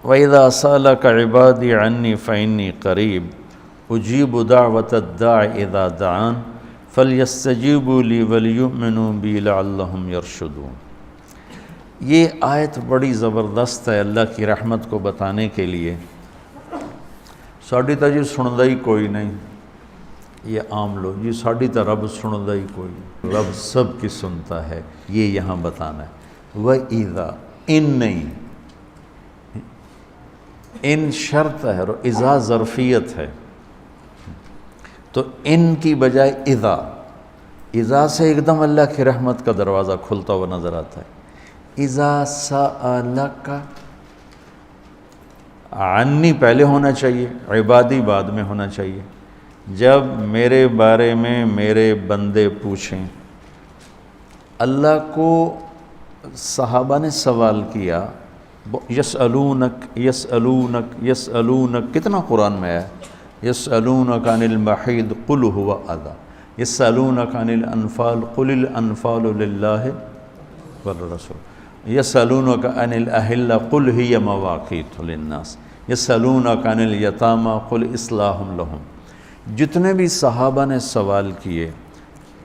وَإِذَا سَأَلَكَ عِبَادِي عَنِّي فَإِنِّي قَرِيبٌ أُجِيبُ دَعْوَةَ الدَّاعِ إِذَا دَعَانِ فَلْيَسْتَجِیبُوا لِی وَلْیُؤْمِنُوا بِی لَعَلَّهُمْ یرشدون۔ یہ آیت بڑی زبردست ہے اللہ کی رحمت کو بتانے کے لیے۔ ساڈی تا جی سندا ہی کوئی نہیں، یہ عام لوگ جی ساڈی تا رب سندا ہی کوئی نہیں، رب سب کی سنتا ہے، یہ یہاں بتانا ہے۔ وَإِذَا ان نہیں، ان شرط ہے اور اذا ظرفیت ہے، تو ان کی بجائے اذا سے ایک دم اللہ کی رحمت کا دروازہ کھلتا ہوا نظر آتا ہے۔ اذا سألک، عنی پہلے ہونا چاہیے، عبادی بعد میں ہونا چاہیے۔ جب میرے بارے میں میرے بندے پوچھیں، اللہ کو صحابہ نے سوال کیا، یسألونک یسألونک یسألونک، کتنا قرآن میں ہے، یسألونک عن المحیض قل هو اذی، یسألونک عن الانفال قل الانفال للہ والرسول، یسألونک عن الاہلہ قل ہی مواقیت للناس، یسألونک عن الیتامی قل اصلاح لہم۔ جتنے بھی صحابہ نے سوال کیے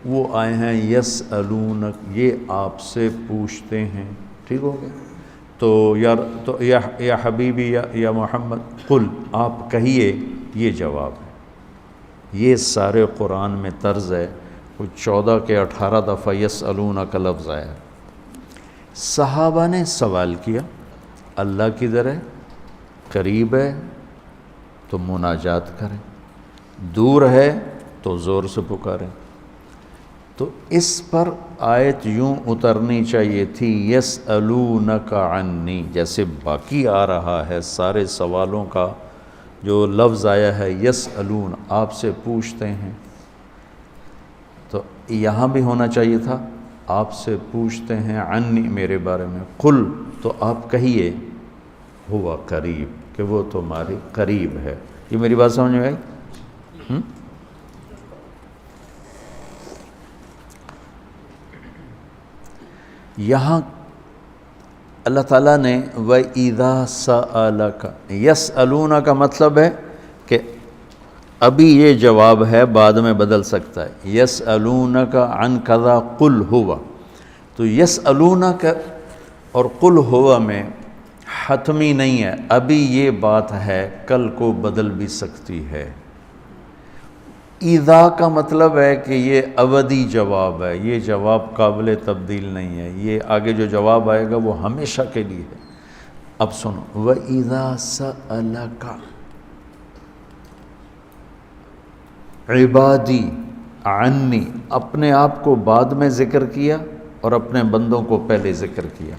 وہ آئے ہیں یسألونک، یہ آپ سے پوچھتے ہیں، ٹھیک ہو گیا؟ تو یا حبیبی یا محمد قل، آپ کہیے، یہ جواب ہے۔ یہ سارے قرآن میں طرز ہے، کچھ 14 کے 18 دفعہ یسألونک کا لفظ آیا ہے۔ صحابہ نے سوال کیا، اللہ کدھر ہے؟ قریب ہے تو مناجات کریں، دور ہے تو زور سے پکاریں۔ تو اس پر آیت یوں اترنی چاہیے تھی، یسألونک عنی، جیسے باقی آ رہا ہے سارے سوالوں کا جو لفظ آیا ہے یسألون، آپ سے پوچھتے ہیں، تو یہاں بھی ہونا چاہیے تھا آپ سے پوچھتے ہیں عنی، میرے بارے میں، قل، تو آپ کہیے ہوا قریب، کہ وہ تمہاری قریب ہے۔ یہ میری بات سمجھ میں آئی؟ یہاں اللہ تعالیٰ نے وَإِذَا سَأَلَكَ، یسألون کا مطلب ہے کہ ابھی یہ جواب ہے، بعد میں بدل سکتا ہے۔ یسألونک عن کذا قل ہوا، تو یسألونک اور قل ہوا میں حتمی نہیں ہے، ابھی یہ بات ہے، کل کو بدل بھی سکتی ہے۔ اذا کا مطلب ہے کہ یہ ابدی جواب ہے، یہ جواب قابل تبدیل نہیں ہے، یہ آگے جو جواب آئے گا وہ ہمیشہ کے لیے ہے۔ اب سنو، وَإِذَا سَأَلَكَ عبادی عنی، اپنے آپ کو بعد میں ذکر کیا اور اپنے بندوں کو پہلے ذکر کیا۔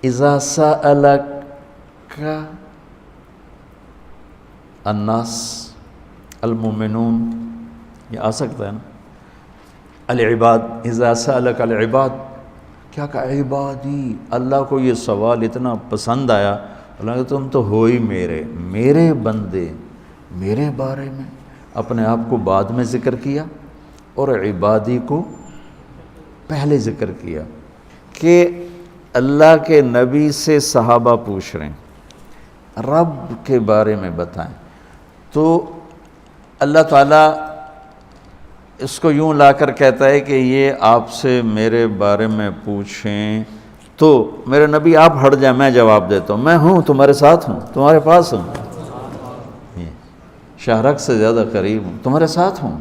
اذا سألک الناس المؤمنون، یہ آ سکتا ہے نا، العباد، اذا سألک العباد، کیا کہا؟ عبادی، اللہ کو یہ سوال اتنا پسند آیا، اللہ کہ تم تو ہو ہی میرے بندے، میرے بارے میں اپنے آپ کو بعد میں ذکر کیا اور عبادی کو پہلے ذکر کیا، کہ اللہ کے نبی سے صحابہ پوچھ رہے ہیں رب کے بارے میں بتائیں، تو اللہ تعالیٰ اس کو یوں لا کر کہتا ہے کہ یہ آپ سے میرے بارے میں پوچھیں تو میرے نبی آپ ہٹ جائیں، میں جواب دیتا ہوں، میں ہوں، تمہارے ساتھ ہوں، تمہارے پاس ہوں، شہرک سے زیادہ قریب ہوں، تمہارے ساتھ ہوں۔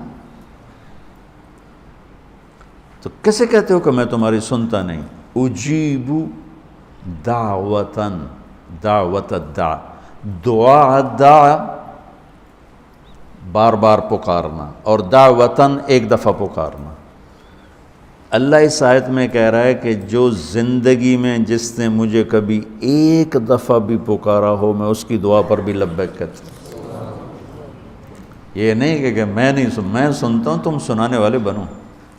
تو کیسے کہتے ہو کہ میں تمہاری سنتا نہیں؟ اجیب دعوتاً، دعوت الدع، دعا دعا بار بار پکارنا، اور دعوتاً ایک دفعہ پکارنا۔ اللہ اس آیت میں کہہ رہا ہے کہ جو زندگی میں جس نے مجھے کبھی ایک دفعہ بھی پکارا ہو، میں اس کی دعا پر بھی لبیک کہتا ہوں۔ یہ نہیں کہ میں نہیں میں سنتا ہوں، تم سنانے والے بنو،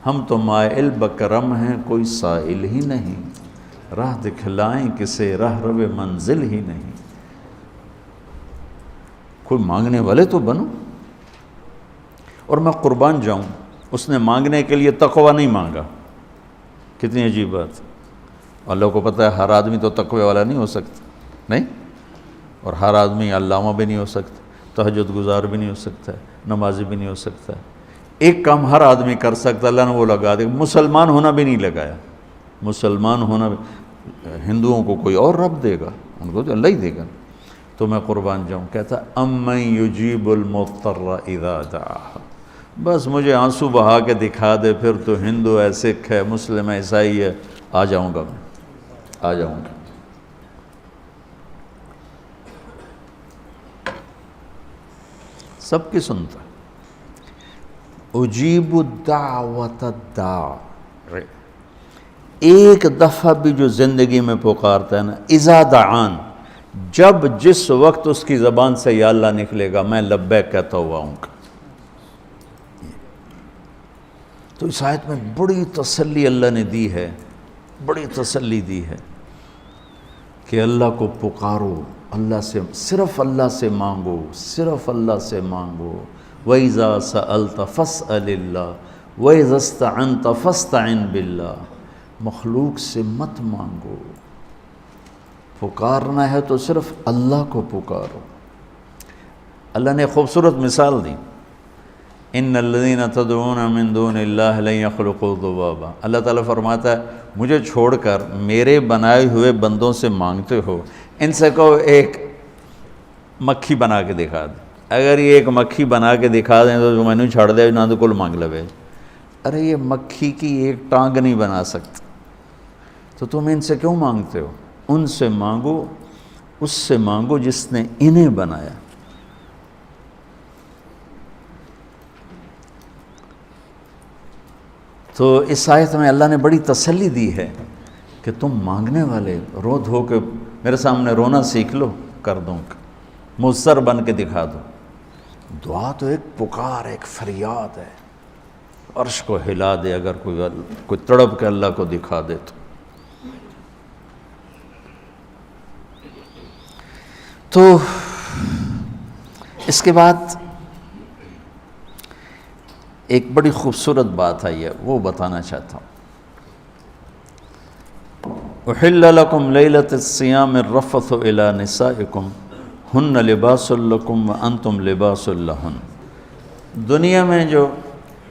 ہم تو مائل بکرم ہیں، کوئی سائل ہی نہیں، راہ دکھلائیں کسے راہ رو منزل ہی نہیں، کوئی مانگنے والے تو بنو۔ اور میں قربان جاؤں، اس نے مانگنے کے لیے تقوی نہیں مانگا، کتنی عجیب بات۔ اللہ کو پتہ ہے ہر آدمی تو تقوی والا نہیں ہو سکتا، نہیں، اور ہر آدمی علامہ بھی نہیں ہو سکتا، تہجد گزار بھی نہیں ہو سکتا ہے، نمازی بھی نہیں ہو سکتا ہے۔ ایک کام ہر آدمی کر سکتا، اللہ نے وہ لگا دیا، مسلمان ہونا بھی نہیں لگایا۔ مسلمان ہونا بھی، ہندوؤں کو کوئی اور رب دے گا، ان کو تو اللہ ہی دے گا۔ تو میں قربان جاؤں، کہتا امن یجیب المضطر اذا دعاہ، بس مجھے آنسو بہا کے دکھا دے، پھر تو ہندو ہے، سکھ ہے، مسلم ہے، عیسائی ہے، آ جاؤں گا، میں آ جاؤں گا۔ سب کی سنتا، اجیب الدعوت الداع، ایک دفعہ بھی جو زندگی میں پکارتا ہے نا، اذا دعان، جب جس وقت اس کی زبان سے یا اللہ نکلے گا، میں لبیک کہتا ہوا ہوں گا۔ تو اس آیت میں بڑی تسلی اللہ نے دی ہے، بڑی تسلی دی ہے کہ اللہ کو پکارو، اللہ سے، صرف اللہ سے مانگو، صرف اللہ سے مانگو۔ وَإِذَا سَأَلْتَ فَاسْأَلِ اللَّهِ وَإِذَا اسْتَعَنْتَ فَاسْتَعِنْ بِاللَّهِ، مخلوق سے مت مانگو، پکارنا ہے تو صرف اللہ کو پکارو۔ اللہ نے خوبصورت مثال دی، ان الذین تدعون من دون اللہ لن یخلقوا ذبابا، اللہ تعالیٰ فرماتا ہے مجھے چھوڑ کر میرے بنائے ہوئے بندوں سے مانگتے ہو، ان سے کہو ایک مکھی بنا کے دکھا دیں، اگر یہ ایک مکھی بنا کے دکھا دیں تو میں نے چھاڑ دیا نہ تو کل مانگ لوے۔ ارے یہ مکھی کی ایک ٹانگ نہیں بنا سکتا، تو تم ان سے کیوں مانگتے ہو؟ ان سے مانگو، اس سے مانگو جس نے انہیں بنایا۔ تو اس آیت میں اللہ نے بڑی تسلی دی ہے کہ تم مانگنے والے رو دھو کے میرے سامنے رونا سیکھ لو، کر دوں گا، مضطر بن کے دکھا دو۔ دعا تو ایک پکار، ایک فریاد ہے، عرش کو ہلا دے، اگر کوئی تڑپ کے اللہ کو دکھا دے تو اس کے بعد ایک بڑی خوبصورت بات آئی ہے، وہ بتانا چاہتا ہوں۔ احل لکم لیلۃ الصیام الرفث الی نسائکم ہن لباس لکم وانتم لباس لہن۔ دنیا میں جو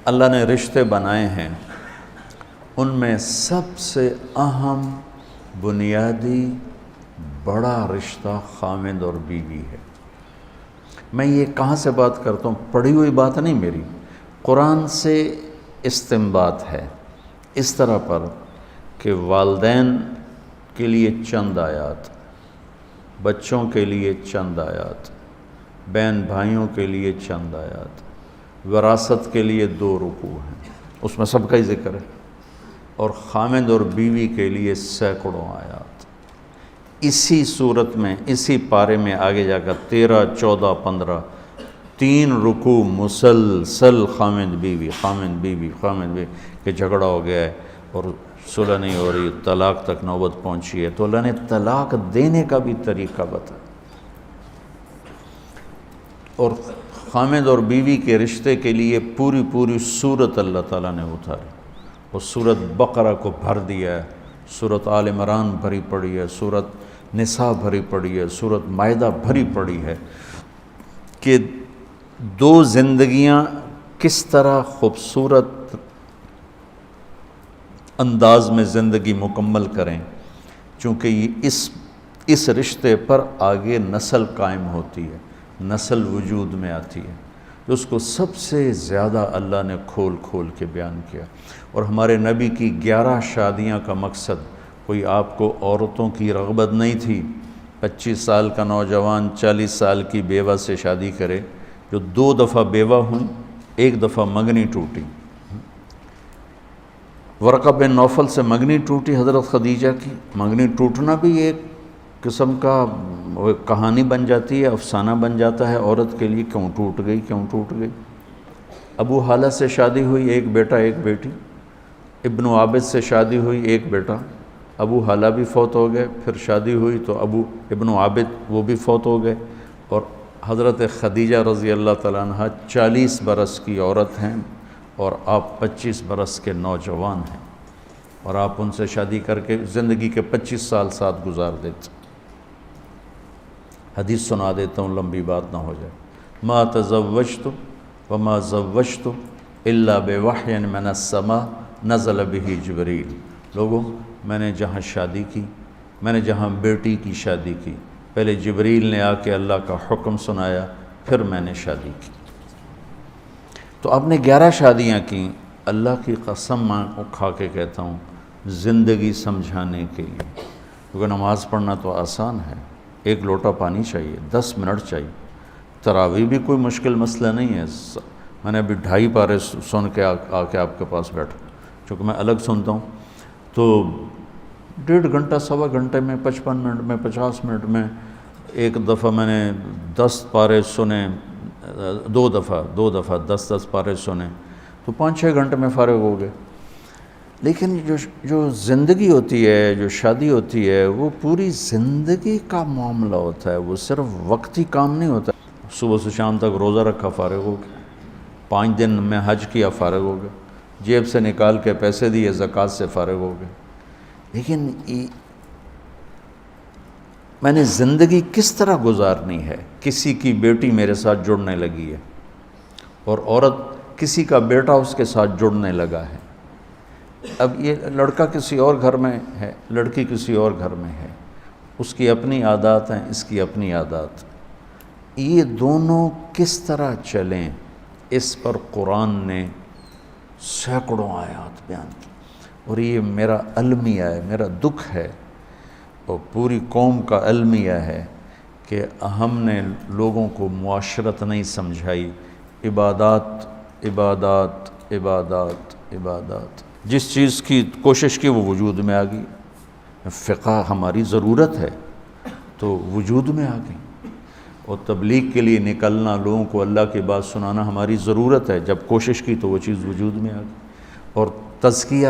اللہ نے رشتے بنائے ہیں ان میں سب سے اہم، بنیادی، بڑا رشتہ خامند اور بیوی ہے۔ میں یہ کہاں سے بات کرتا ہوں؟ پڑھی ہوئی بات نہیں میری، قرآن سے استنباط ہے، اس طرح پر کہ والدین کے لیے چند آیات، بچوں کے لیے چند آیات، بہن بھائیوں کے لیے چند آیات، وراثت کے لیے 2 رکوع ہیں، اس میں سب کا ہی ذکر ہے، اور خامند اور بیوی کے لیے سینکڑوں آیات۔ اسی صورت میں، اسی پارے میں آگے جا کر 13، 14، 15 3 رکوع مسلسل خامند بیوی، خامند بیوی، خامند بیوی کہ جھگڑا ہو گیا ہے اور صلح نہیں ہو رہی، طلاق تک نوبت پہنچی ہے، تو اللہ نے طلاق دینے کا بھی طریقہ بتایا، اور خامند اور بیوی کے رشتے کے لیے پوری سورت اللہ تعالیٰ نے اتاری، اور سورت بقرہ کو بھر دیا ہے، سورت آل عمران بھری پڑی ہے، سورت نساء بھری پڑی ہے، سورت مائدہ بھری پڑی ہے، کہ 2 زندگیاں کس طرح خوبصورت انداز میں زندگی مکمل کریں، چونکہ یہ اس رشتے پر آگے نسل قائم ہوتی ہے، نسل وجود میں آتی ہے، تو اس کو سب سے زیادہ اللہ نے کھول کے بیان کیا۔ اور ہمارے نبی کی 11 شادیاں کا مقصد کوئی آپ کو عورتوں کی رغبت نہیں تھی 25 سال کا نوجوان 40 سال کی بیوہ سے شادی کرے، جو 2 دفعہ بیوہ ہوئی، 1 دفعہ منگنی ٹوٹی۔ ورقہ بن نوفل سے منگنی ٹوٹی حضرت خدیجہ کی، منگنی ٹوٹنا بھی ایک قسم کا کہانی بن جاتی ہے، افسانہ بن جاتا ہے عورت کے لیے، کیوں ٹوٹ گئی۔ ابو حالہ سے شادی ہوئی، 1 بیٹا 1 بیٹی۔ ابن عابد سے شادی ہوئی، 1 بیٹا، ابو حالہ بھی فوت ہو گئے، پھر شادی ہوئی تو ابن عابد وہ بھی فوت ہو گئے، اور حضرت خدیجہ رضی اللہ تعالیٰ عنہ 40 برس کی عورت ہیں اور آپ 25 برس کے نوجوان ہیں، اور آپ ان سے شادی کر کے زندگی کے 25 سال ساتھ گزار دیتے۔ حدیث سنا دیتا ہوں لمبی بات نہ ہو جائے. ما تزوجت وما زوجت الا بوحی من السماء نزل به جبریل. لوگوں، میں نے جہاں شادی کی، میں نے جہاں بیٹی کی شادی کی، پہلے جبریل نے آ کے اللہ کا حکم سنایا، پھر میں نے شادی کی. تو آپ نے 11 شادیاں کی. اللہ کی قسم میں کھا کے کہتا ہوں، زندگی سمجھانے کے لیے. کیونکہ نماز پڑھنا تو آسان ہے، 1 لوٹا پانی چاہیے، 10 منٹ چاہیے. تراویح بھی کوئی مشکل مسئلہ نہیں ہے. میں نے ابھی 2.5 پارے سن کے آ کے آپ کے پاس بیٹھا، چونکہ میں الگ سنتا ہوں. تو 1.5 گھنٹہ 1.25 گھنٹے میں 55 منٹ میں 50 منٹ میں ایک دفعہ میں نے 10 پارے سنے، 2 دفعہ 10 پارے سنے، تو 5-6 گھنٹے میں فارغ ہو گئے. لیکن جو زندگی ہوتی ہے، جو شادی ہوتی ہے، وہ پوری زندگی کا معاملہ ہوتا ہے. وہ صرف وقتی کام نہیں ہوتا. صبح سے شام تک روزہ رکھا، فارغ ہو گئے. 5 دن میں حج کیا، فارغ ہو گئے. جیب سے نکال کے پیسے دیے، زکوٰۃ سے فارغ ہو گئے. لیکن میں نے زندگی کس طرح گزارنی ہے. کسی کی بیٹی میرے ساتھ جڑنے لگی ہے، اور عورت کسی کا بیٹا اس کے ساتھ جڑنے لگا ہے. اب یہ لڑکا کسی اور گھر میں ہے، لڑکی کسی اور گھر میں ہے. اس کی اپنی عادات ہیں، اس کی اپنی عادات. یہ دونوں کس طرح چلیں، اس پر قرآن نے سینکڑوں آیات بیان کی. اور یہ میرا المیہ ہے، میرا دکھ ہے، اور پوری قوم کا المیہ ہے کہ ہم نے لوگوں کو معاشرت نہیں سمجھائی. عبادات عبادات عبادات عبادات. جس چیز کی کوشش کی وہ وجود میں آ گئی. فقہ ہماری ضرورت ہے تو وجود میں آ گئی. اور تبلیغ کے لیے نکلنا، لوگوں کو اللہ کی بات سنانا ہماری ضرورت ہے. جب کوشش کی تو وہ چیز وجود میں آ گئی. اور تزکیہ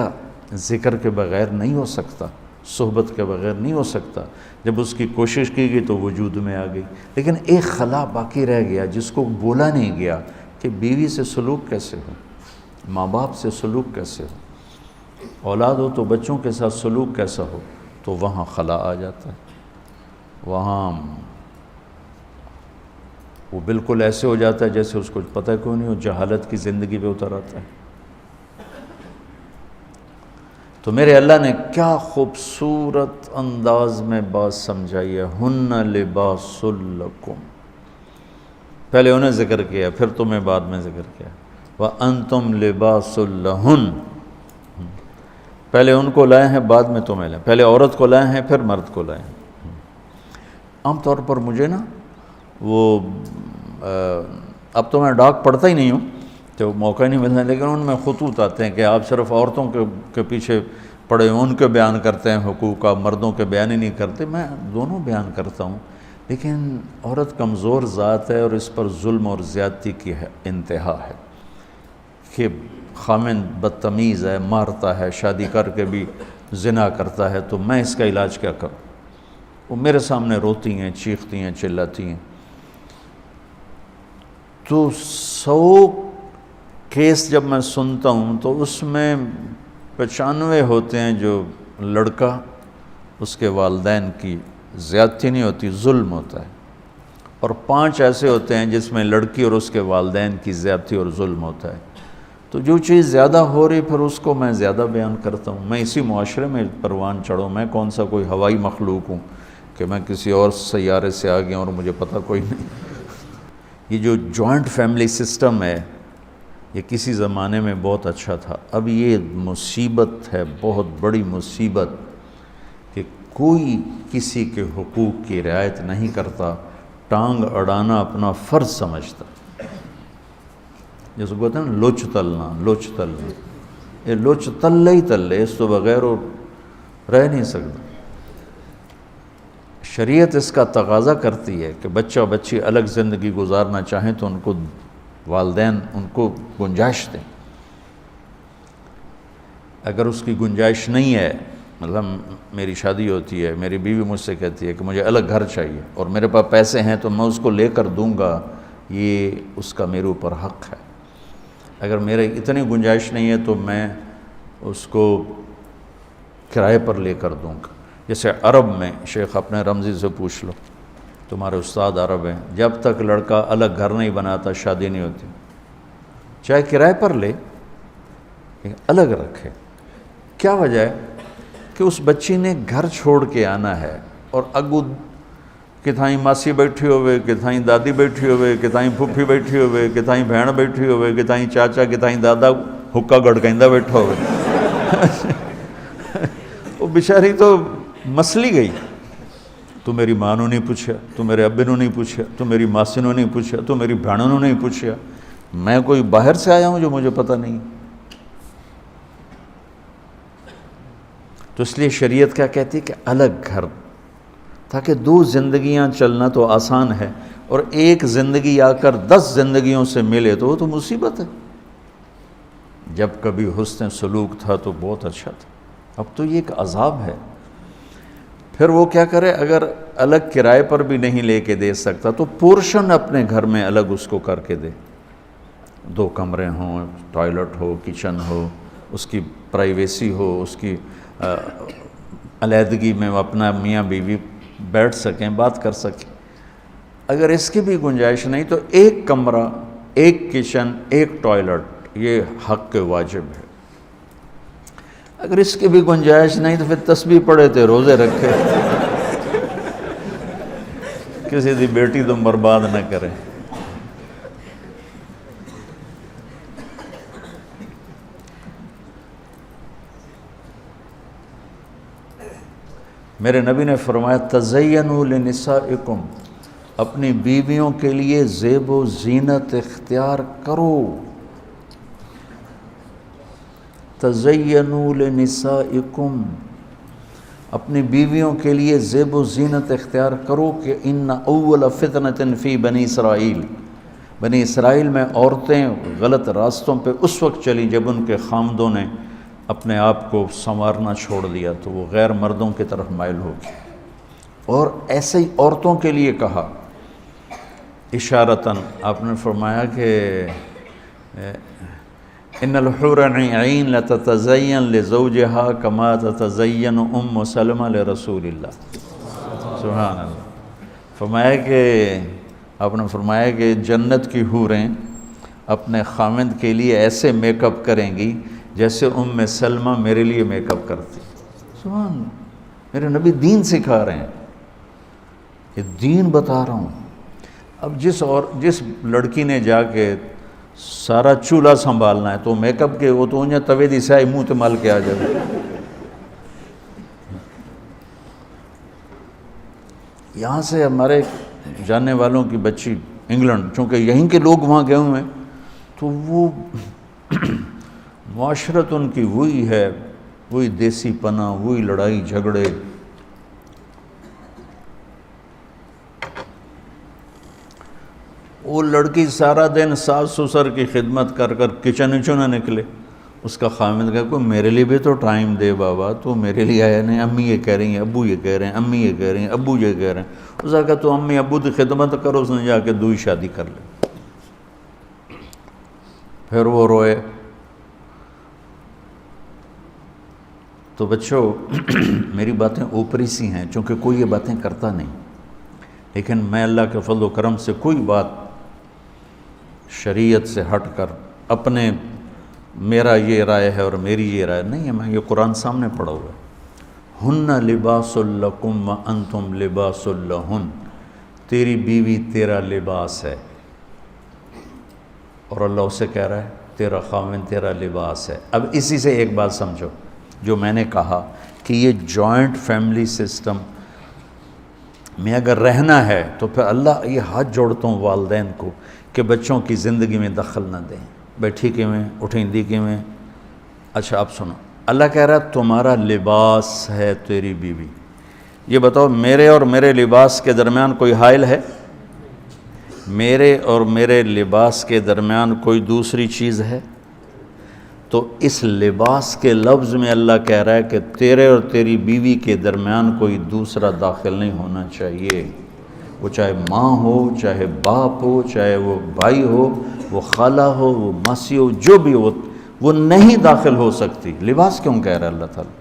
ذکر کے بغیر نہیں ہو سکتا، صحبت کے بغیر نہیں ہو سکتا. جب اس کی کوشش کی گئی تو وجود میں آ گئی. لیکن ایک خلا باقی رہ گیا جس کو بولا نہیں گیا کہ بیوی سے سلوک کیسے ہو، ماں باپ سے سلوک کیسے ہو، اولاد ہو تو بچوں کے ساتھ سلوک کیسا ہو. تو وہاں خلا آ جاتا ہے. وہاں وہ بالکل ایسے ہو جاتا ہے جیسے اس کو پتہ کیوں نہیں ہو، جہالت کی زندگی پہ اتر آتا ہے. تو میرے اللہ نے کیا خوبصورت انداز میں بات سمجھائی ہے. ہن لباس لکم. پہلے انہیں ذکر کیا، پھر تمہیں بعد میں ذکر کیا. وَأَنْتُمْ لِبَاسٌ لَهُنْ. پہلے ان کو لائے ہیں، بعد میں تمہیں لائے. پہلے عورت کو لائے ہیں، پھر مرد کو لائے ہیں. عام طور پر مجھے نا وہ اب تو میں ڈاک پڑھتا ہی نہیں ہوں تو موقع نہیں ملتا، لیکن ان میں خطوط آتے ہیں کہ آپ صرف عورتوں کے پیچھے پڑے، ان کے بیان کرتے ہیں حقوق کا، مردوں کے بیان ہی نہیں کرتے. میں دونوں بیان کرتا ہوں، لیکن عورت کمزور ذات ہے اور اس پر ظلم اور زیادتی کی انتہا ہے کہ خامن بدتمیز ہے، مارتا ہے، شادی کر کے بھی زنا کرتا ہے. تو میں اس کا علاج کیا کروں؟ وہ میرے سامنے روتی ہیں، چیختی ہیں، چلاتی ہیں. تو 100 کیس جب میں سنتا ہوں تو اس میں 95 ہوتے ہیں جو لڑکا، اس کے والدین کی زیادتی نہیں ہوتی، ظلم ہوتا ہے. اور 5 ایسے ہوتے ہیں جس میں لڑکی اور اس کے والدین کی زیادتی اور ظلم ہوتا ہے. تو جو چیز زیادہ ہو رہی پھر اس کو میں زیادہ بیان کرتا ہوں. میں اسی معاشرے میں پروان چڑھوں. میں کون سا کوئی ہوائی مخلوق ہوں کہ میں کسی اور سیارے سے آ گیا اور مجھے پتہ کوئی نہیں. یہ جو جوائنٹ فیملی سسٹم ہے یہ کسی زمانے میں بہت اچھا تھا. اب یہ مصیبت ہے، بہت بڑی مصیبت، کہ کوئی کسی کے حقوق کی رعایت نہیں کرتا، ٹانگ اڑانا اپنا فرض سمجھتا. جیسے کہتے ہیں نا لوچ تلنا، لوچ تلنا. یہ لوچ تلے ہی تلے، اس تو بغیر وہ رہ نہیں سکتا. شریعت اس کا تقاضا کرتی ہے کہ بچہ بچی الگ زندگی گزارنا چاہیں تو ان کو والدین ان کو گنجائش دیں. اگر اس کی گنجائش نہیں ہے، مطلب میری شادی ہوتی ہے، میری بیوی مجھ سے کہتی ہے کہ مجھے الگ گھر چاہیے اور میرے پاس پیسے ہیں تو میں اس کو لے کر دوں گا، یہ اس کا میرے اوپر حق ہے. اگر میرے اتنی گنجائش نہیں ہے تو میں اس کو کرائے پر لے کر دوں گا. جیسے عرب میں، شیخ اپنے رمزی سے پوچھ لو، تمہارے استاد عرب ہیں، جب تک لڑکا الگ گھر نہیں بناتا شادی نہیں ہوتی، چاہے کرائے پر لے الگ رکھے۔ کیا وجہ ہے؟ کہ اس بچی نے گھر چھوڑ کے آنا ہے، اور اگو کتھائیں ماسی بیٹھی ہوئے، کتھائیں دادی بیٹھی ہوئے، کتھائیں پھپھی بیٹھی ہوئے، کتھائیں بہن بیٹھی ہوئے، کتھائیں چاچا، کتھائیں دادا حکا گڑکندہ بیٹھا ہوئے وہ بیچاری تو مسلی گئی۔ تو میری ماں نے نہیں پوچھا، تو میرے ابے نے نہیں پوچھا، تو میری ماسی نے نہیں پوچھا، تو میری بہنوں نے نہیں پوچھا، میں کوئی باہر سے آیا ہوں جو مجھے پتہ نہیں۔ تو اس لیے شریعت کیا کہتی ہے کہ الگ گھر، تاکہ دو زندگیاں چلنا تو آسان ہے، اور ایک زندگی آ کر 10 زندگیوں سے ملے تو وہ تو مصیبت ہے۔ جب کبھی حسن سلوک تھا تو بہت اچھا تھا، اب تو یہ ایک عذاب ہے۔ پھر وہ کیا کرے؟ اگر الگ کرائے پر بھی نہیں لے کے دے سکتا تو پورشن اپنے گھر میں الگ اس کو کر کے دے، 2 کمرے ہوں، ٹوائلٹ ہو، کچن ہو، اس کی پرائیویسی ہو، اس کی علیحدگی میں اپنا میاں بیوی بیٹھ سکیں، بات کر سکیں۔ اگر اس کی بھی گنجائش نہیں تو 1 کمرہ، 1 کچن، 1 ٹوائلٹ، یہ حق واجب ہے۔ اگر اس کی بھی گنجائش نہیں تو پھر تسبیح پڑھے تھے، روزے رکھے، کسی دی بیٹی تم برباد نہ کریں۔ میرے نبی نے فرمایا تزینوا لنسائکم، اپنی بیویوں کے لیے زیب و زینت اختیار کرو۔ تزینوا لنسائکم، اپنی بیویوں کے لیے زیب و زینت اختیار کرو کہ ان اول فتنۃ فی بنی اسرائیل، بنی اسرائیل میں عورتیں غلط راستوں پہ اس وقت چلیں جب ان کے خامدوں نے اپنے آپ کو سنوارنا چھوڑ دیا تو وہ غیر مردوں کی طرف مائل ہو گئی۔ اور ایسے ہی عورتوں کے لیے کہا اشارتاً، آپ نے فرمایا کہ ان الحور عین لتتزین لزوجها کما تتزین ام سلمہ لرسول اللہ، سبحان اللہ۔ فرمایا کہ آپ نے فرمایا کہ جنت کی حوریں اپنے خاوند کے لیے ایسے میک اپ کریں گی جیسے ام سلمہ میرے لیے میک اپ کرتی۔ سبحان اللہ، میرے نبی دین سکھا رہے ہیں، یہ دین بتا رہا ہوں۔ اب جس لڑکی نے جا کے سارا چولہا سنبھالنا ہے تو میک اپ کے وہ تو انہیں توے دی سائے منہ تے مال کے آ جائے۔ یہاں سے ہمارے جاننے والوں کی بچی انگلینڈ، چونکہ یہیں کے لوگ وہاں گئے ہوئے ہیں، تو وہ معاشرت ان کی وہی ہے، وہی دیسی پنا، وہی لڑائی جھگڑے۔ وہ لڑکی سارا دن ساس سسر کی خدمت کر کر کچن نہ نکلے، اس کا خامد کہا کوئی میرے لیے بھی تو ٹائم دے بابا، تو میرے لیے آیا نہیں، امی یہ کہہ رہی ہیں، ابو یہ کہہ رہے ہیں، امی یہ کہہ رہی ہیں، ابو یہ کہہ رہے ہیں۔ اس نے کہا تو امی ابو کی خدمت کرو، اس نے جا کے دوئی شادی کر لی۔ پھر وہ روئے۔ تو بچوں میری باتیں اوپری سی ہیں چونکہ کوئی یہ باتیں کرتا نہیں، لیکن میں اللہ کے فضل و کرم سے کوئی بات شریعت سے ہٹ کر اپنے میرا یہ رائے ہے اور میری یہ رائے نہیں ہے، میں یہ قرآن سامنے پڑھا ہوا ہے۔ ہن لباس لکم وانتم لباس لہن، تیری بیوی تیرا لباس ہے، اور اللہ اسے کہہ رہا ہے تیرا خاوند تیرا لباس ہے۔ اب اسی سے ایک بات سمجھو، جو میں نے کہا کہ یہ جوائنٹ فیملی سسٹم میں اگر رہنا ہے تو پھر اللہ یہ ہاتھ جوڑتا ہوں والدین کو کہ بچوں کی زندگی میں دخل نہ دیں، بیٹھی کیویں اٹھیندی کیویں۔ اچھا اب سنو، اللہ کہہ رہا ہے تمہارا لباس ہے تیری بیوی۔ یہ بتاؤ میرے اور میرے لباس کے درمیان کوئی حائل ہے؟ میرے اور میرے لباس کے درمیان کوئی دوسری چیز ہے؟ تو اس لباس کے لفظ میں اللہ کہہ رہا ہے کہ تیرے اور تیری بیوی کے درمیان کوئی دوسرا داخل نہیں ہونا چاہیے، وہ چاہے ماں ہو، چاہے باپ ہو، چاہے وہ بھائی ہو، وہ خالہ ہو، وہ ماسی ہو، جو بھی ہو، وہ نہیں داخل ہو سکتی۔ لباس کیوں کہہ رہا ہے اللہ تعالیٰ؟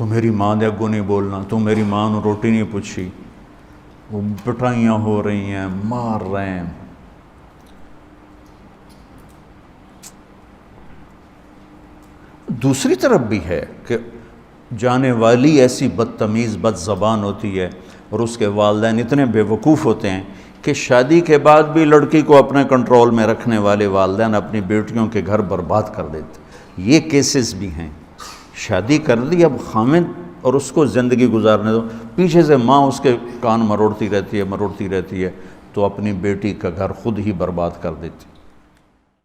تو میری ماں دے اگوں نہیں بولنا، تو میری ماں نے روٹی نہیں پوچھی، وہ پٹائیاں ہو رہی ہیں، مار رہے ہیں۔ دوسری طرف بھی ہے کہ جانے والی ایسی بدتمیز بد زبان ہوتی ہے اور اس کے والدین اتنے بے وقوف ہوتے ہیں کہ شادی کے بعد بھی لڑکی کو اپنے کنٹرول میں رکھنے والے والدین اپنی بیٹیوں کے گھر برباد کر دیتے۔ یہ کیسز بھی ہیں۔ شادی کر لی، اب خامد اور اس کو زندگی گزارنے دو، پیچھے سے ماں اس کے کان مروڑتی رہتی ہے تو اپنی بیٹی کا گھر خود ہی برباد کر دیتی۔